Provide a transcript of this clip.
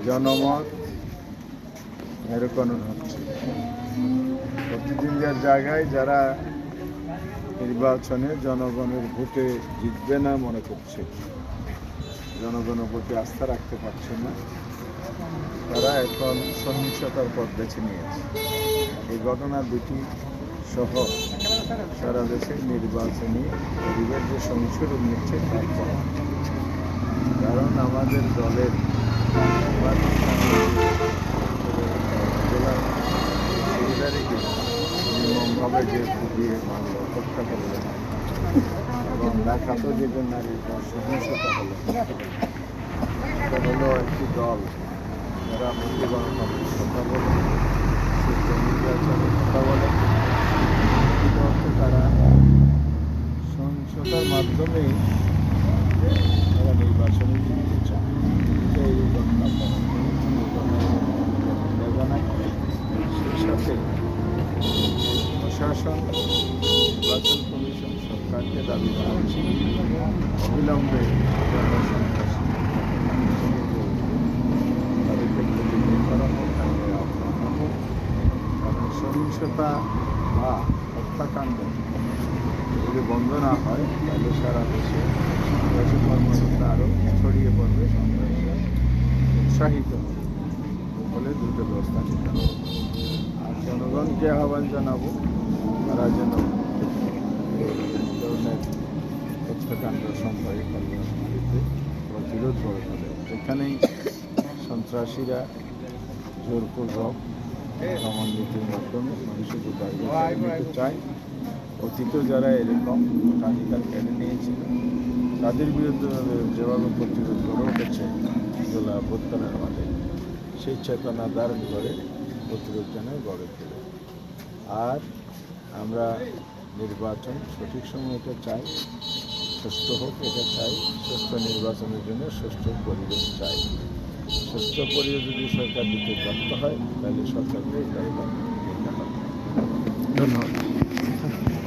জনমত মেরুকরণ হচ্ছে। প্রতিদিনকার জায়গায় যারা নির্বাচনে জনগণের ভোটে জিতবে না মনে করছে, জনগণের প্রতি আস্থা রাখতে পারছে না, তারা এখন সহিংসতার পথ বেছে নিয়েছে। এই ঘটনা দুটি সহ সারা দেশে নির্বাচনী পরিবেশ যে সংশোধন নিচ্ছে তার পর, কারণ আমাদের দলের নির্মমভাবে যে দিয়ে মানল হত্যা করলেন এবং ঢাকাতেও যেজন নারীর সহিংসতা হলো, এটা হলো একটি দল যারা মুক্তি গণতন্ত্রের কথা বলে, সুস্থ নির্বাচনের কথা বলে, তারা সহিংসতার মাধ্যমেই তারা নির্বাচনে জিততে চায়। এই ঘটনা জানায়। সেই সাথে প্রশাসন, নির্বাচন কমিশন সরকারকে দাবি জানাচ্ছে অবিলম্বে তাদেরকে প্রতিরোধ করা হোক, কারণ সহিংসতা বা হত্যাকাণ্ড যদি বন্ধ না হয় তাহলে সারা দেশে সন্ত্রাসী কর্মকর্তা আরও ছড়িয়ে পড়বে, সন্ত্রাসীরা উৎসাহিত হবে। ফলে দ্রুত ব্যবস্থা নিতে হবে। আর জনগণকে আহ্বান জানাবো তারা যেন ধরনের হত্যাকাণ্ড সন্ত্রাসী কর্মসূচিতে প্রতিরোধ করে ফেলে। যেখানেই সন্ত্রাসীরা জোরপূর্বক সমন্বিতের মাধ্যমে মানুষের দায়িত্ব নিতে চায়, অতীতেও যারা এরকম ভোটাধিকার কেড়ে নিয়েছিল তাদের বিরুদ্ধে যেভাবে প্রতিরোধ গড়ে উঠেছে জেলা অভ্যুত্থানের মাঝে, সেই চেতনা ধারণ করে প্রতিরোধ যেন গড়ে তোলে। আর আমরা নির্বাচন সঠিক সময়টা চাই, সুষ্ঠু হোক এটা চাই, সুষ্ঠু নির্বাচনের জন্য সুষ্ঠু পরিবেশ চাই। সুষ্ঠু পরিবেশ যদি সরকার দিতে ব্যর্থ হয় তাহলে সরকারকে এটা দিতে হবে। ধন্যবাদ।